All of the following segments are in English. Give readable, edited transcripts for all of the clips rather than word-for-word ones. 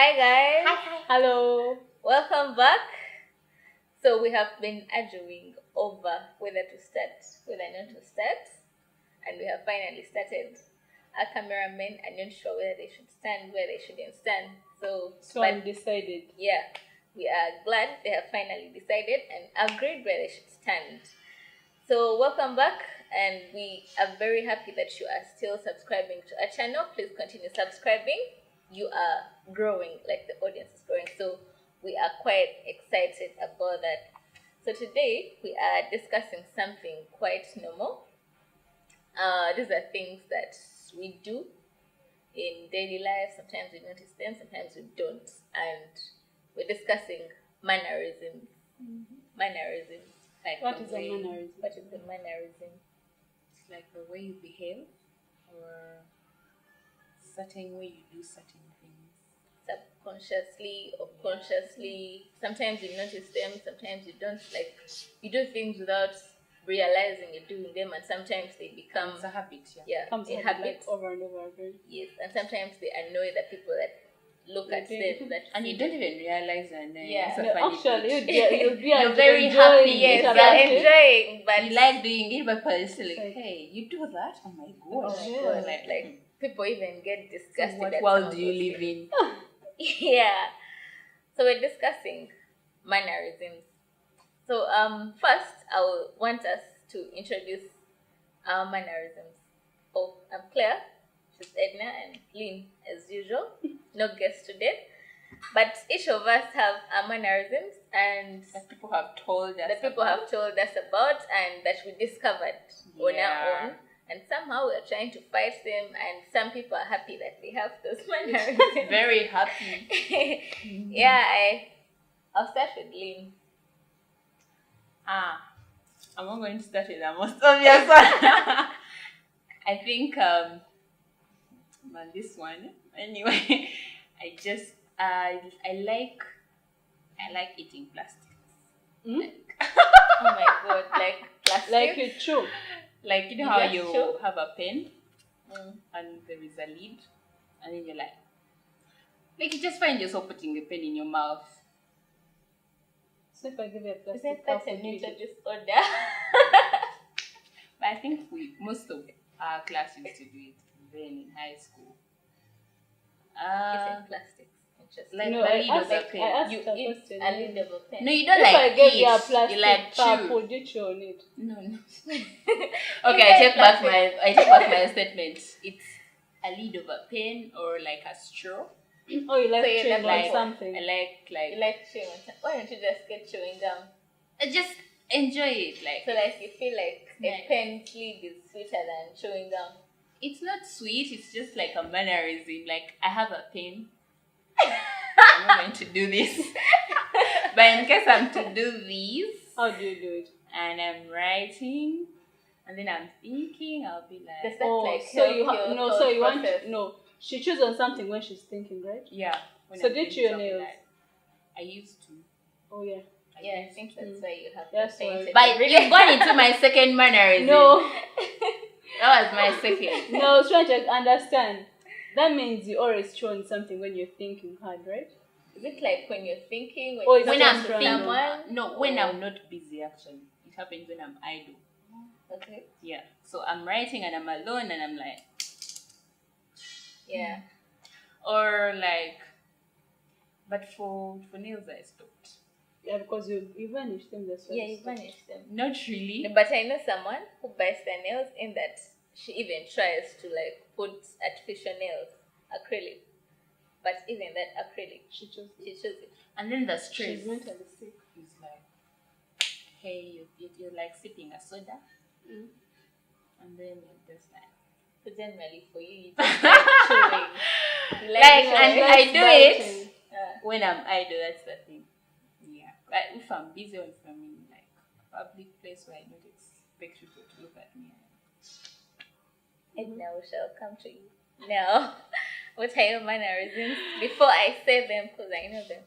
Hi guys. Hi. Hello. Welcome back. So we have been arguing over whether to start, whether not to start, and we have finally started. Our cameramen are not sure whether they should stand, where they shouldn't stand. So Undecided. yeah, we are glad they have finally decided and agreed where they should stand. So welcome back, and we are very happy that you are still subscribing to our channel. Please continue subscribing. You are growing, like the audience is growing, so we are quite excited about that. So today we are discussing something quite normal. These are things that we do in daily life. Sometimes we notice them, sometimes we don't, and we're discussing mannerisms. Mannerisms. Like what is a mannerism? What is a mannerism? It's like the way you behave or certain way you do certain things. Subconsciously or consciously. Sometimes you notice them, sometimes you don't. Like you do things without realizing you're doing them, and sometimes they become It's a habit, Comes a a habit. like over and over again. Yes, and sometimes they annoy the people that look at them. That And you don't even realize, and then Yeah. it's a No, funny actually, bit. you'll be You're very enjoying happy, yes, it you're about it. enjoying, but you like doing it, but it's like, Like- hey, you do that? Oh my oh gosh. my Yeah. god, like people even get So disgusted. what at world some do of you those live things. in? Yeah. So we're discussing mannerisms. So first I will want us to introduce our mannerisms. Oh, I'm Claire, she's Edna, and Lynn as usual. No guest today. But each of us have our mannerisms and That people have told us. that people have told us about and that we discovered on our own. And somehow we're trying to fight them, and some people are happy that they have those mannerisms. Very happy. Yeah, I'll start with Lynn. I'm not going to start with the most obvious one. I think well, this one. Anyway, I like eating plastics. Oh my god, like plastic. Like you chew. Like you know You how just you chew? have a pen Mm. and there is a lid, and then you're like you just find yourself putting the pen in your mouth. So if I give you a plastic Isn't cup, that a would you mental eat it? disorder? But I think most of our class used to do it then in high school. It's in plastics. Interesting. Like No, the I lid of asked, the I pen. asked You a eat question. a lid of a pen. No, you don't If like I gave eat. you a plastic You like cup, chew. would you chew on it? No. Is Okay, that plastic? I take back my statement. It's a lid of a pen or like a straw. Oh, you like So you chewing like on something. I You like chewing? Why don't you just get chewing gum? I just enjoy it. So like you feel like Nice. a pen sleeve is sweeter than chewing gum. It's not sweet. It's just like a mannerism. Like I have a pen. I'm not going to do this, but in case I'm to do these, How do you do it? and I'm writing, and then I'm thinking, I'll be like, Does that Oh, like so help you your no, thought so you want process? no. She chews on something when she's thinking, right? yeah. when So I'm did thinking, your I'll be nails? like, I used to. Oh yeah. Yeah, I think that's why you have That's the why. painted. But you've gone into my second mannerism. No, That was my second. no. I was trying to understand. That means you always chew on something when you're thinking hard, right? Is it like when you're thinking, Oh, you're it's When not I'm just talking to random. someone? No, when I'm not busy actually. It happens when I'm idle. Okay. Yeah. So I'm writing and I'm alone and I'm like, Yeah. or like, but for nails I stopped. Yeah, because you vanish them. That's why. Yeah, you vanish them. Not really. But I know someone who buys their nails in that she even tries to like put artificial nails, acrylic. But even that acrylic, She chose. she chose it. And then the stress She's mentally sick. is like, hey, you're like sipping a soda, Mm. and then you're just like, So generally for you, you just like chewing. You Like, chewing. and That's I do it biting. when I'm idle. That's the thing. Yeah. But if I'm busy or if I'm in like a public place where I don't expect people to look at me, And now we shall come to you. Now, what are your mannerisms? Before I say them, because I know them.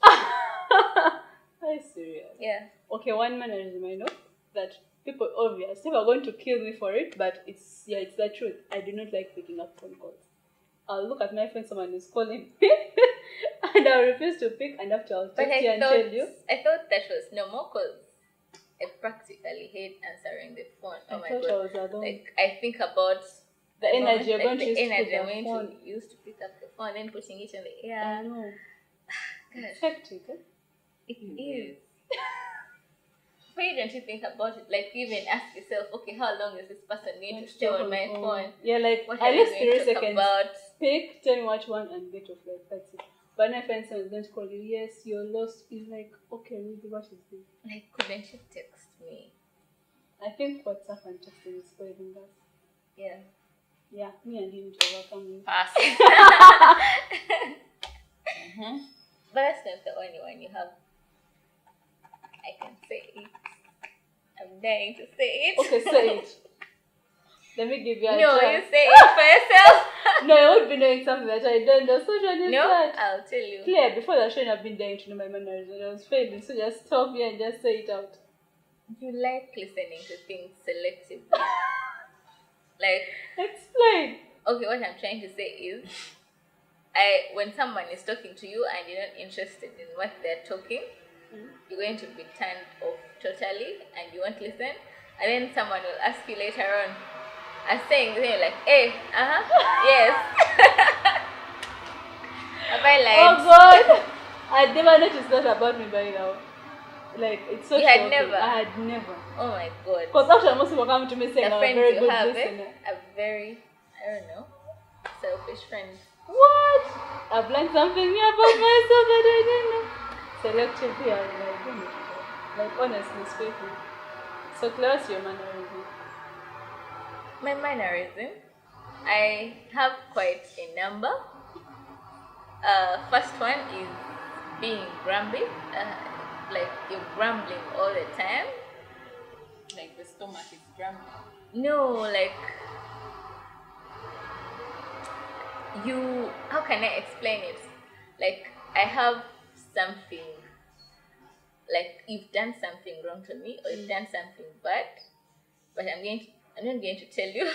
Are you serious? Yeah. Okay, one mannerism I know that people obvious. People are going to kill me for it, but it's the truth. I do not like picking up phone calls. I'll look at my phone, someone is calling me, and and I'll refuse to pick, and after I'll But text you and tell you. I thought that was normal because I practically hate answering the phone. Oh I my thought I god! was alone. Like I think about The energy you're like going to the use to energy pick I'm the going phone. to use to pick up the phone, then putting it in the I air. know. Gosh, It's hectic. Eh? it is. Why don't you think about it? Like you even ask yourself, okay, how long is this person going to stay on my phone? Yeah, like What at are we least going 3 to talk seconds. about? Pick, tell me what one, and get off. Like that's it. But when I find someone's going to call you, yes, you're lost. You're like, okay, really, what is this? Like, couldn't you text me? I think WhatsApp and texting is spoiling us. Yeah. Yeah, me and you need to overcome it. Pass. But that's not the only one you have. I can say it. I'm dying to say it. Okay, say it. Let me give you a No, you chance. say it for yourself. No, I would be doing something that I don't know. So just No, that. I'll tell you. Claire, before that show, I've been dying to know my mannerism. I was failing, so just stop me and just say it out. You like listening to things selectively. Like, Explain. okay, what I'm trying to say is, when someone is talking to you and you're not interested in what they're talking, you're going to be turned off totally and you won't listen. And then someone will ask you later on, I'm saying, then you're like, hey, yes. Have I lied? Oh God! I never noticed that about me by now. Like, it's so You had shocking. never? I had never. Oh my god. Because after most people come to me saying The I'm a friends very you good have, listener. a very, I don't know, selfish friends. What? I've learned something new about myself that I didn't know. Selectively, I don't know. Like, honestly speaking. So, Claire, what's your mannerism? My mannerism, I have quite a number. First one is being grumpy. Like you're grumbling all the time. Like the stomach is grumbling. No, like how can I explain it? Like I have something, like you've done something wrong to me or you've done something bad, but I'm not going to tell you.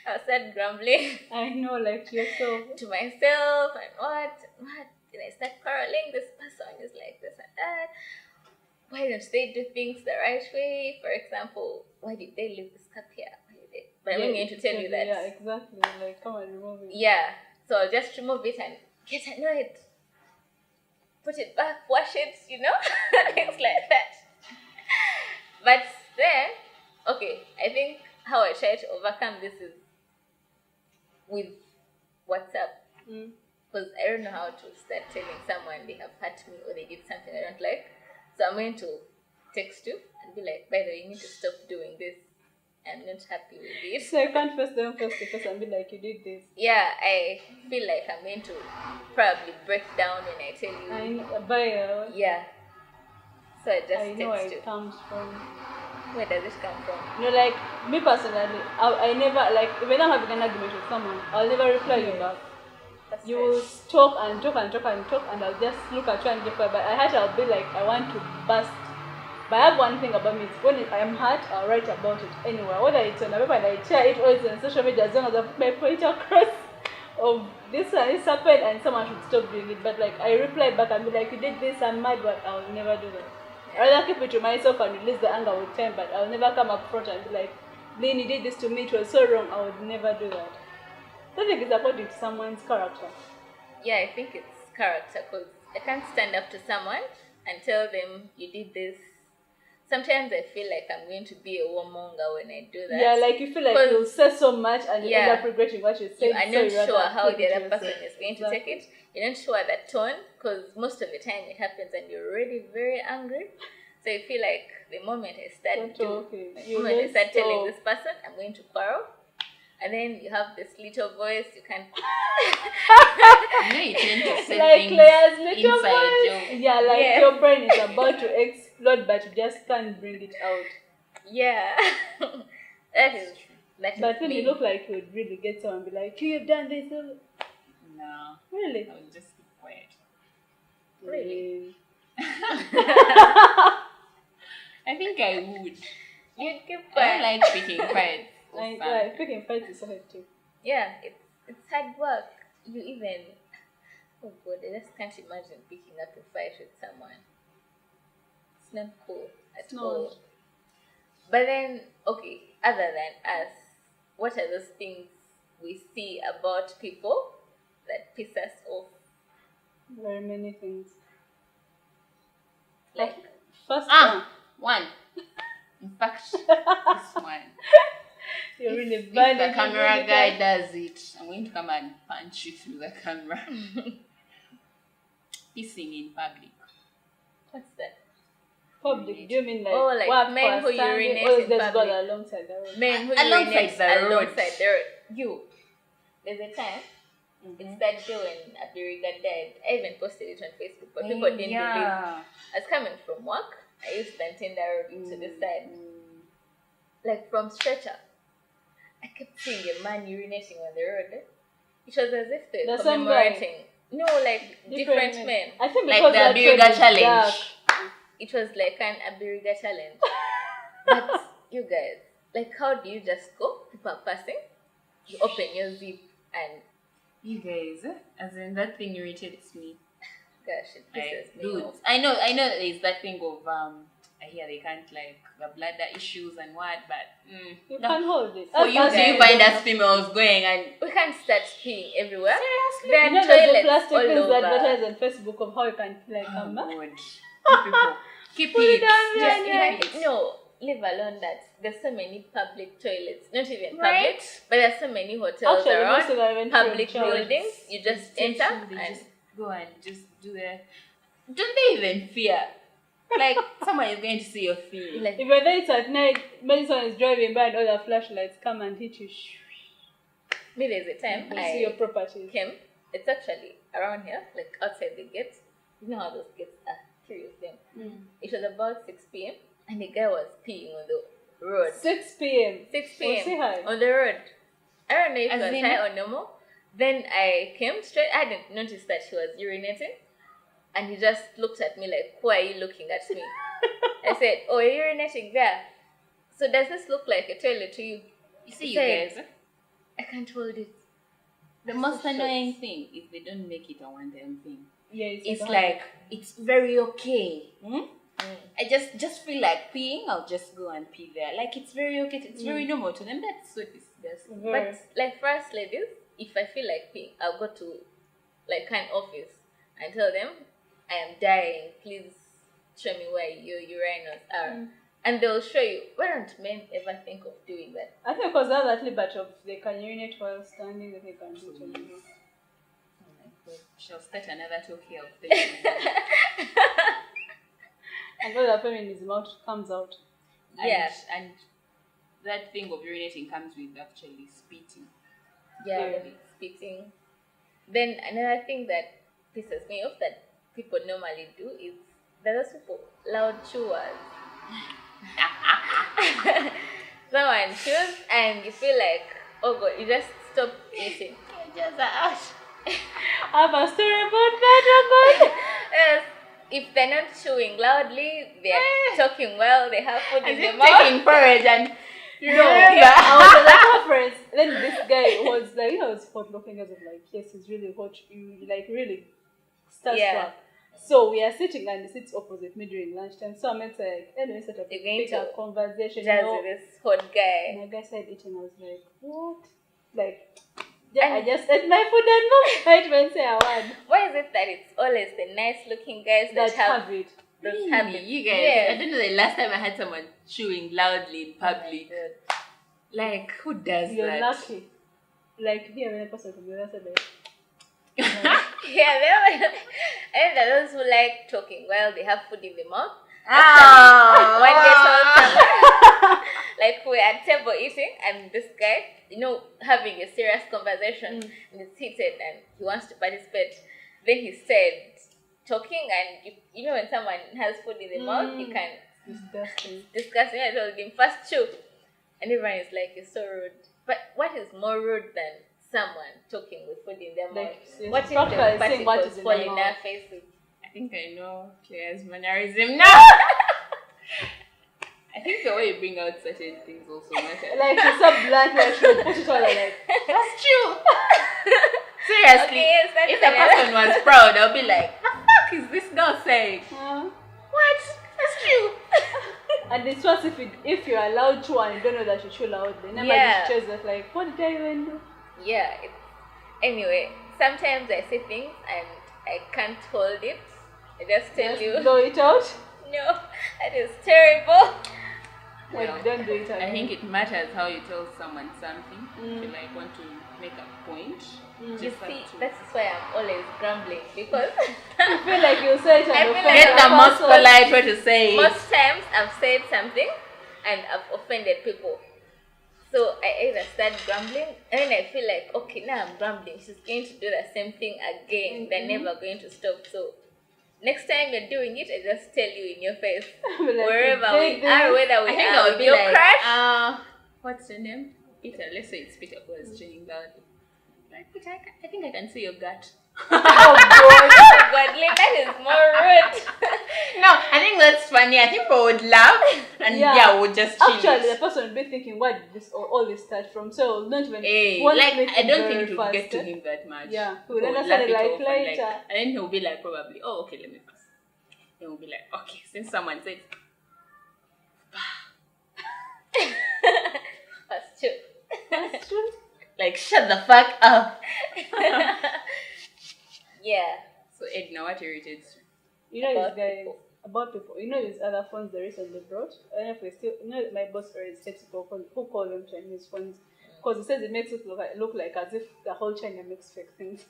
I'll start grumbling I know, like yourself. to myself and what did I start quarreling? This person is like this and that. Why don't they do things the right way? For example, why did they leave this cup here? Why did they? But I'm not going to tell you that. Yeah, exactly. Like, come and remove it. Yeah, so I'll just remove it and get annoyed. Put it back, wash it, things like that. But then, okay, I think how I try to overcome this is with WhatsApp. Because I don't know how to start telling someone they have hurt me or they did something I don't like. So I'm going to text you and be like, by the way, you need to stop doing this. I'm not happy with it. So I can't face them face to face and be like, you did this. Yeah, I feel like I'm going to probably break down when I tell you. Yeah. So I just I know where text you. it comes from. Where does it come from? No, like, me personally, I never, like, when I'm having an argument with someone, I'll never reply you back. That's You will talk and talk and talk and talk, and I'll just look at you and get quiet. But I'll be like, I want to burst. But I have one thing about me, it's when I'm hurt, I'll write about it anywhere. Whether it's on a paper and I share it, or it's on social media, as long as I put my point across of this and this happened and someone should stop doing it. But like, I reply back and be like, you did this, I'm mad, but I'll never do that. I rather keep it to myself and release the anger with time, but I'll never come up front and be like, Lynn, you did this to me, it was so wrong. I would never do that. I think it's according to someone's character. Yeah, I think it's character because I can't stand up to someone and tell them you did this. Sometimes I feel like I'm going to be a warmonger when I do that. Yeah, like you feel like you'll say so much and you end up regretting what you said. You are not sure how the other person is going to Exactly. take it. You're not sure that tone because most of the time it happens and you're already very angry. So you feel like the moment I start telling this person I'm going to quarrel, and then you have this little voice you can You tend to say like things Claire's little inside voice. you. Yeah, like your brain is about to explode, but you just can't bring it out. Yeah. that is But then me. you look like you would really get someone and be like, you've done this. No. Really? I would just keep quiet. Really? I think I would. You'd keep I quiet. don't like speaking quiet. Picking fights is so hectic. Yeah, it's hard work. You even Oh God, I just can't imagine picking up a fight with someone. It's not cool at It's not. all. But then, okay, other than us, what are those things we see about people that piss us off? Very many things. Like, First One. In fact, this one. you're really If bad. the camera guy does it, I'm going to come and punch you through the camera. Pissing in public. what's that? Public. Do you mean like Oh, like what men who standing, urinate or in just public. got alongside the road? Men who Alongside urinate the road. alongside the road. You. There's a time. Mm-hmm. It's that day when Abiriga died. I even posted it on Facebook, but people didn't believe. I was coming from work. I used to maintain the road to the side. Like from stretcher. I kept seeing a man urinating on the road. It was as if they were The same guy? commemorating. No, like different men. I think Like because the that Abiriga trend is challenge. dark. It was like an Abiriga challenge. But you guys, like how do you just go? People are passing. You open your zip and You guys, as in that thing irritates me. gosh, it pisses me Dude, off. I know there's that thing of I hear they can't like the bladder issues and what, but You no. can't hold it. For you, Us do you guys find don't us females going and We can't start peeing everywhere. seriously? There You are know there's the toilets plastic all things over. advertised on Facebook of how you can like Oh, come. God. People, keep Put it down there, Just yeah. even no, leave alone that there's so many public toilets, not even Right? public, but there's so many hotels Actually, most of around them are even free of public charge. buildings. You just enter They and just go and just do their. Don't they even fear? Like someone is going to see your feet. like Even though it's at night, maybe someone is driving by and all the flashlights come and hit you. me. There's a time You see your I properties. came. It's actually around here, like outside the gate. You know how those gates are. Curious them. It was about 6 p.m. and the guy was peeing on the road. 6 p.m. 6 Was he p.m. high? on the road. I don't know if As it was in- high or normal. Then I came straight. I didn't notice that she was urinating, and he just looked at me like, "Why are you looking at me?" I said, "Oh, you're urinating there. So does this look like a toilet to you?" You see, He you said, guys. "I can't hold it." The most annoying thing is they don't make it a one-time thing. Yeah, It's about- like it's very okay. Mm. I just feel like peeing. I'll just go and pee there. Like it's very okay. It's very normal to them. That's so disgusting. Very. But like for us ladies, if I feel like peeing, I'll go to like an office and tell them I am dying. Please show me where your urinals are, and they'll show you. Why don't men ever think of doing that? I think because that's actually but of they can urinate while standing, that they can do it anymore. Oh my God. Shall start another talk here of feminism. And all the feminism out comes out. Yeah. And that thing of urinating comes with actually spitting. Yeah, Yeah. spitting. Then another thing that pisses me off that people normally do is there are those people loud chewers. Someone chews and you feel like, oh God, you just stop eating. Just out. I have a story about that, oh God. Yes, if they're not chewing loudly, they're talking well, they have food As in their if mouth. taking porridge and I was at a conference. Then this guy was like, you know, it's hot looking as of like, yes, he's really hot. You like really starstruck. Yeah. So we are sitting and he sits opposite me during lunchtime. So I meant like, anyway, set up You're going pick up to conversation. Just You know, this hot guy. and the guy started eating. I was like, what? Like, yeah, I just ate my food and moved. I didn't even say a word. Why is it that it's always the nice looking guys that That have have it. those Really? habits? You guys, Yeah. I don't know the last time I had someone chewing loudly in Oh my public. God. Like, who does You're that? lucky. Like, here, when a person could be honest, like, Yeah, and there are those who like talking well, they have food in the mouth. Ah, One day told someone, like we're at table eating, and this guy, you know, having a serious conversation, and it's heated, and he wants to participate. Then he said, talking, and you know, when someone has food in the mouth, you can disgusting. discuss it. I told him first chew, and everyone is like, "You're so rude." But what is more rude than someone talking with food in their mouth? Like, seriously, What if practically the saying what particles is in fall their in mouth. our faces? I think I know Claire's mannerism now. I think the way you bring out certain things also matters. Like, she's so blunt, like, she'll put it all like, That's true. Seriously, Okay, yes, that's if the fair. person was proud, I'll be like, the fuck is this girl saying? Uh, What? That's true. and it's worse if you're allowed to and you don't know that you're too loudly. Nobody Yeah. shows that like, what did I even do? Yeah. Anyway, sometimes I say things and I can't hold it. I just tell Just you, blow it out. no, that is terrible. Like, don't do it I again. think it matters how you tell someone something. If you like want to make a point, You just see, have to that's why I'm always grumbling because I feel like you say it I and feel offend like get the the most person. polite way to say it. most times I've said something and I've offended people. So I either start grumbling and I feel like, okay, now I'm grumbling. She's going to do the same thing again. They're never going to stop. So next time you're doing it, I just tell you in your face. Like, Wherever you we did are, this. whether we I think are I would with be your like, crush. what's your name? Peter. Let's say it's Peter who was chewing loudly. Like, Peter, I think I can see your gut. Oh boy. Oh God, Lynn, that is more rude. No, I think that's funny. I think people would laugh and Yeah. we'll just chill. Actually, the person would be thinking, where did this all this start from? So not even Hey, won't like make I it don't very think it will fast, get to eh? him that much. Yeah, he He would would understand laugh it like off and, later. and then he'll be like, probably, oh, okay, let me pass. Then we'll be like, okay, since someone said, That's true. That's true. like, shut the fuck up. Yeah. So Edna, what irritates you? You know About these guys people. about people. You know these other phones they recently brought. I don't know if we still. You know my boss always hates people who call them Chinese phones because he says it makes it look like as if the whole China makes fake things.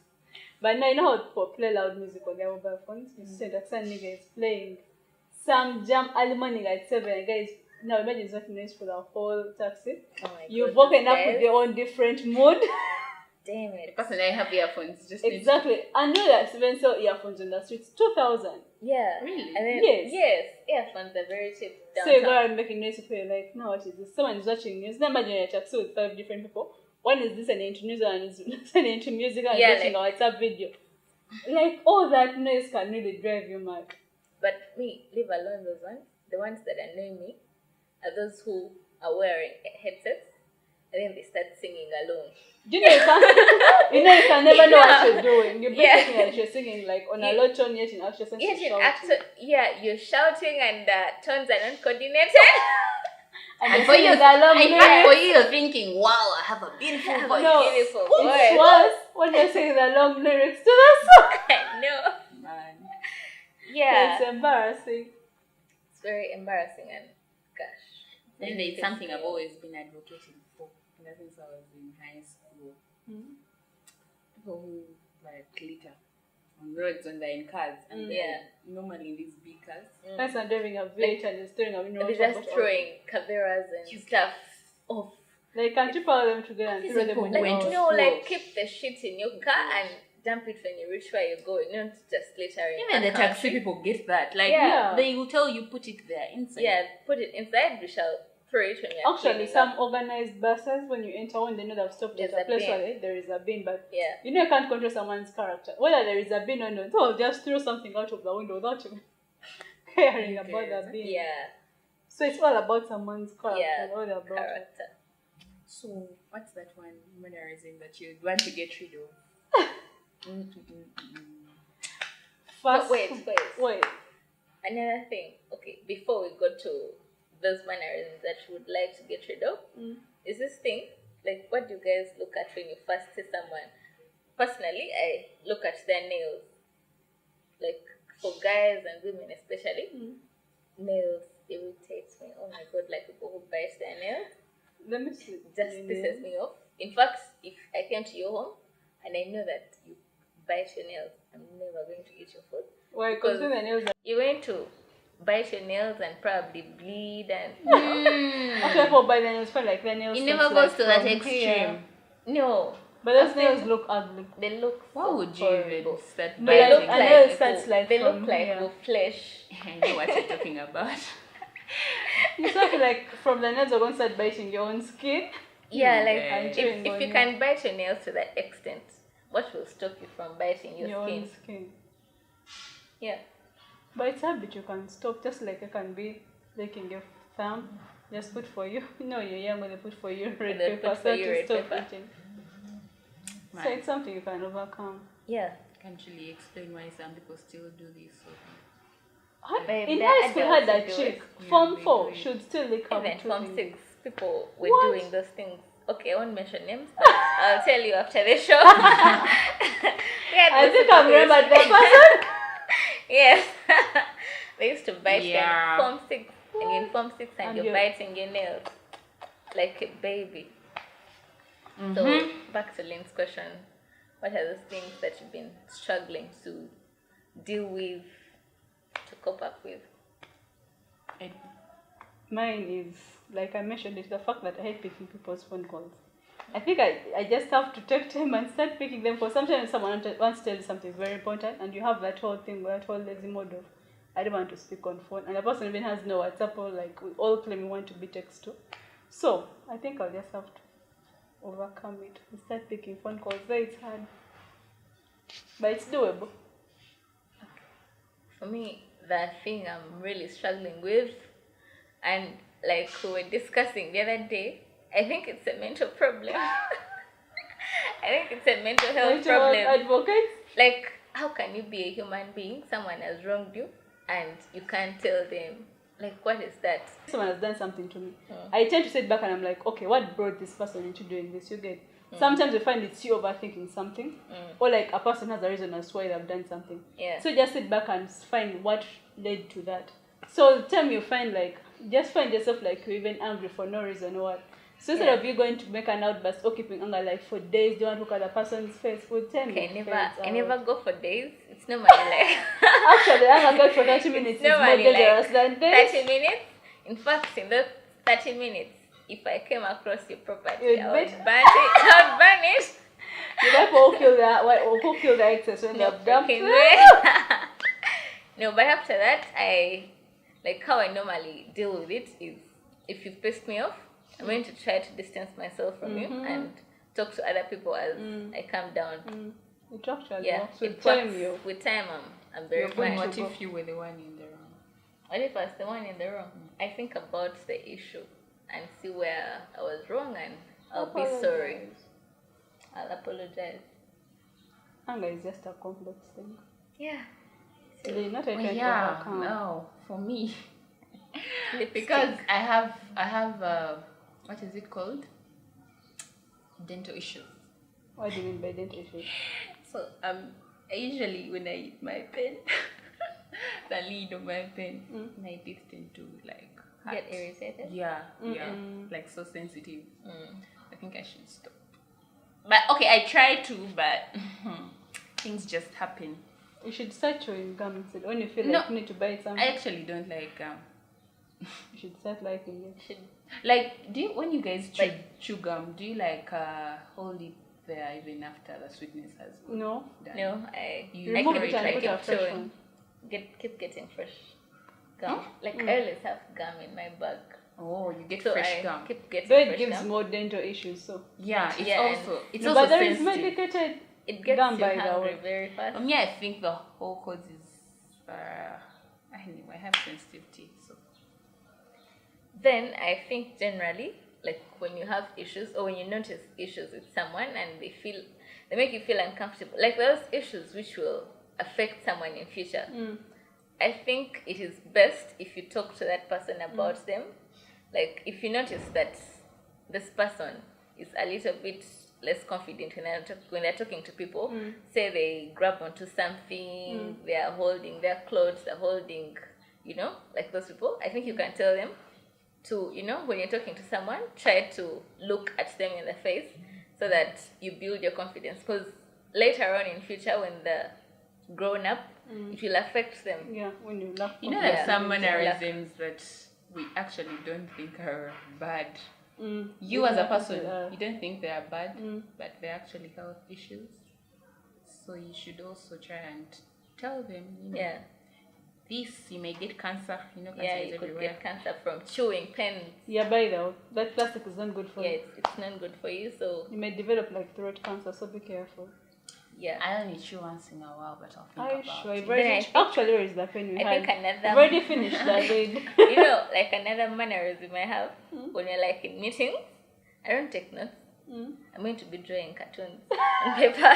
But now you know how people play loud music on their mobile phones. You see that some nigga is playing some jam early morning at 7. And guys, now imagine it's not noise for the whole taxi. Oh my You've God, woken up guys. with your own different mood. Damn The it. person I have earphones just needs Exactly. I know that even sell earphones in the streets 2,000. Yeah. Really? And then, Yes. Yes. Earphones are very cheap So you downtown. go around making noise if you're like, no, what is this? Someone is watching news. Now imagine you're in a taxi with 5 different people. One is listening to news and is listening to music and Yeah, watching a WhatsApp video. Like all that noise can really drive you mad. But me, leave alone those ones. The ones that annoy me are those who are wearing headsets and then they start singing alone. You know you can never know what you're doing. You'll be Yeah. thinking that you're singing like on a low tone, yet in actual sense Yes, you're in shouting. you're shouting and tones are not coordinated. And And you're for you, singing the long in lyrics. fact, for you, you're thinking, wow, I have a beautiful I have a voice. No, beautiful it's voice. worse when you're singing the long lyrics to the song. I know. Man. Yeah. It's embarrassing. It's very embarrassing and gosh. Then there's something I've always been advocating for ever since I was in high school. People who like glitter on roads when they're in cars and Yeah. they're normally in these big cars. That's not driving a V8 and it's throwing a window. They're just throwing caveras and stuff off. Like, can't you pile them together and These throw them people on the went road? to No, school. like keep the shit in your car and dump it when you reach where you're going, not just littering. Even the a taxi country. people get that. Like, Yeah. they will tell you put it there inside. Yeah, put it inside. We shall throw it when you're Actually, cleaning some up. organized buses, when you enter one, they know they've stopped There's at a a place bin. where there is a bin, but Yeah. you know you can't control someone's character. Whether there is a bin or not, they'll just throw something out of the window without even caring about the bin. Yeah. So it's all about someone's character. Yeah. All about it. Character. So, what's that one mannerism that you want to get rid of? First, But wait. wait. Another thing. Okay, before we go to those mannerisms that you would like to get rid of, is this thing, like what do you guys look at when you first see someone? Personally, I look at their nails. Like for guys and women especially, nails irritates me. Oh my god, like people who bite their nails Let me see. just pisses me off. In fact, if I came to your home and I know that you bite your nails, I'm never going to eat your food. Why? Because when the nails are You're going to bite your nails and probably bleed and actually people buy their nails for like their nails. It starts, never goes like, to that from extreme. here. no. But those After- nails look ugly. They look Why so would you horrible. even start No, They I look look- biting? I know it like starts like they from look like here. the flesh. I know what you're talking about. You start to like from the nails are going to start biting your own skin. Yeah, like Okay. And chewing if on you you. can bite your nails to that extent, what will stop you from biting your Your skin? own skin. Yeah. But it's a habit you can stop, just like you can be licking your thumb. Just put for you. You know, you're young when they put for you red They pepper, put for so you to red stop pepper. eating. So it's something you can overcome. Yeah. Can't really explain why some people still do this. So. Babe, In the high school, had that adults chick. it. Yeah, Form they 4 do it. should still lick her even two Form fingers. 6 people were What? doing those things. Okay, I won't mention names, but I'll tell you after the show. I think I remember that person. Yes. They used to bite Yeah. them. Form 6. And in Form 6 and And you're you- biting your nails like a baby. So back to Lynn's question. What are those things that you've been struggling to deal with, to cope up with? Mine is, like I mentioned, it's the fact that I hate picking people's phone calls. I think I just have to take time and start picking them, because sometimes someone wants to tell you something very important and you have that whole thing, that whole lazy mode of, I don't want to speak on phone, and the person even has no WhatsApp, or like we all claim we want to be text to. So I think I'll just have to overcome it and start picking phone calls. Though it's hard, but it's doable. For me, the thing I'm really struggling with, and like we were discussing the other day, I think it's a mental problem. I think it's a mental health Mental health problem. advocates. Like, how can you be a human being? Someone has wronged you, and you can't tell them. Like, what is that? Someone has done something to me. I tend to sit back and I'm like, okay, what brought this person into doing this? You get. Sometimes you find it's you overthinking something, or like a person has a reason as to why they've done something. Yeah. So just sit back and find what led to that. So the time you find, like, just find yourself like you're even angry for no reason or what. So instead of you going to make an outburst or keeping anger like for days, do you want to look at the person's face? Well, tell me. Okay, I never go for days. It's normally like Actually, anger goes for 30 minutes. It's more normally dangerous than days. 30 minutes. In fact, in those 30 minutes, if I came across your property, You'd I would bet. burn it. I would burn it. You like who kill the excess when No they've dumped freaking it? way. No, but after that, how I normally deal with it is, if you've pissed me off, I'm going to try to distance myself from you and talk to other people as I calm down. It actually Yeah, works. With it time, works. With time, I'm very You're fine. going What to if you were the one in the wrong? What if I was the one in the wrong? I think about the issue and see where I was wrong, and I'll be sorry. I'll apologize. Anger is just a complex thing. Yeah. They're not a Well, kind yeah, of overcome. no, for me, Lipstick. because I have what is it called? Dental issues. What do you mean by dental issues? So I usually when I eat my pen, the lid of my pen, my teeth tend to like hurt. Get irritated. Yeah, yeah, Mm-mm. like so sensitive. I think I should stop. But okay, I try to, but things just happen. You should start chewing gum instead. When you feel No. like you need to buy something, I actually don't like you should start liking it. Should like do you, when you guys chew gum, do you like hold it there even after the sweetness has gone? No. Done? no, I Remove keep it and put keep a fresh chewing. one. Keep getting fresh gum. Like I always have gum in my bag, Oh, you get so fresh I gum. keep getting Though it fresh gives gum. more dental issues, so. Yeah, it's Yeah, also it's No, also but there is sensitive. medicated. It gets Gum you by the hungry way. very fast. Yeah, I think the whole cause is anyway, I have sensitive teeth, so Then I think generally, like when you have issues or when you notice issues with someone and they make you feel uncomfortable, like those issues which will affect someone in future. I think it is best if you talk to that person about them. Like if you notice that this person is a little bit less confident when they're talking to people, say they grab onto something, they are holding their clothes, they're holding, like those people, I think you can tell them to, when you're talking to someone, try to look at them in the face so that you build your confidence. Because later on in future, when they're grown up, it will affect them. Yeah, when you laugh. you know Yeah. there's some Yeah. mannerisms that we actually don't think are bad. You You as a laugh person, at it, you don't think they are bad, Mm. but they're actually health issues. So you should also try and tell them, Yeah. this you may get cancer. Cancer Yeah, is you could everywhere. get cancer from chewing pens. Yeah, by the way, that plastic is not good for Yeah, you. it's not good for you. So You may develop like throat cancer, so be careful. yeah, I only chew once in a while, but I'll think Are you about sure? it. You've already, Then I think- actually, where is the pen we I had? think another- You've already finished that lid. like another mannerism I have when you're like in meetings, I don't take notes. I'm going to be drawing cartoons on paper.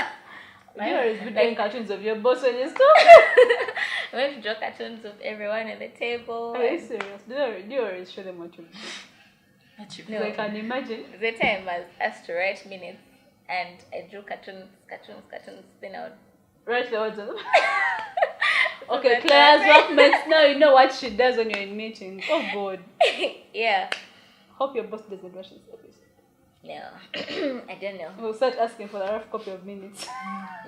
You always be doing cartoons of your boss when you stop. I'm going to draw cartoons of everyone at the table. Are you serious? Do you always show them what you do? No. So I can imagine. The time I was asked to write minutes, and I drew cartoons. Then I would Write the words on them. Okay, Claire's workmates. Now you know what she does when you're in meetings. Oh God. Yeah. Hope your boss doesn't watch this episode. No. I don't know. We'll start asking for a rough copy of minutes.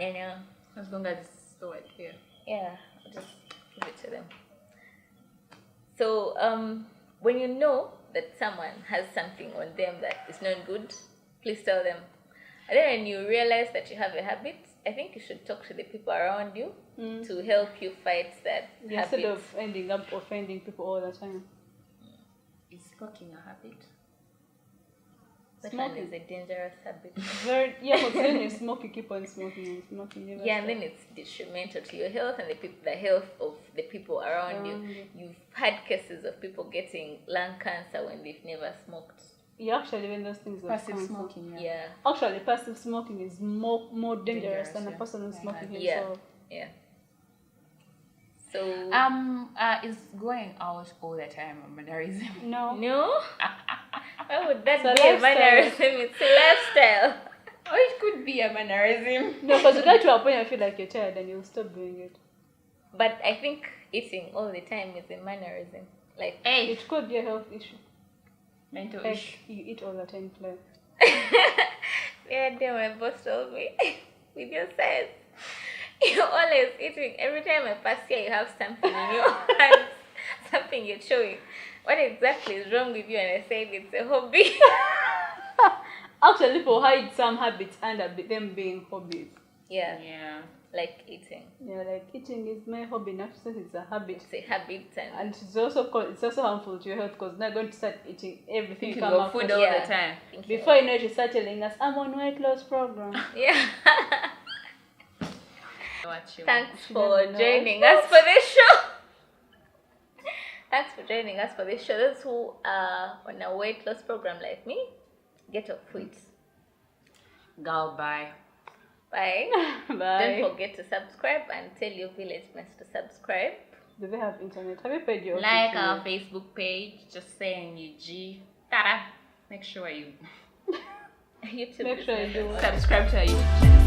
No. As long as it's so clear. Yeah. I'll just give it to them. So, when you know that someone has something on them that is not good, please tell them. And then when you realize that you have a habit, I think you should talk to the people around you to help you fight that Instead habit. of ending up offending people all the time. Is smoking a habit? That one is a dangerous habit. Because when you smoke, you keep on smoking and smoking. Yeah, and then it's detrimental to your health and the health of the people around you. You've had cases of people getting lung cancer when they've never smoked. Yeah, actually, when those things are Passive smoking, Yeah. Actually, passive smoking is more dangerous than a person who's smoking himself. Yeah. So is going out all the time a mannerism? No. Why would that It's be a a mannerism? It's a lifestyle. Or it could be a mannerism. No, because you get to a point you feel like you're tired and you'll stop doing it. But I think eating all the time is a mannerism. Like, It could be a health issue. Mental Like issue. you eat all the time, like. the other day my boss told me, with your size, you're always eating. Every time I pass here, you have something in your hands, something you're chewing. What exactly is wrong with you? And I said it's a hobby. Actually, people hide some habits under them being hobbies. Yeah, like eating. Yeah, like eating is my hobby. Not since it's a habit. It's a habit, and And it's also harmful to your health because now you're going to start eating everything you Thinking come of food across. all the time. Before you know it, you start telling us, I'm on weight loss program. yeah. Thanks She for doesn't know. joining us for this show. Thanks for joining us for this show. Those who are on a weight loss program like me, get off weight. Girl, bye. Bye. Bye. Don't forget to subscribe and tell your village mates to subscribe. Do they have internet? Have you paid your Like OTT? our Facebook page, just saying you G. Tada. Make sure you YouTube. Make sure you do what? subscribe to our YouTube channel.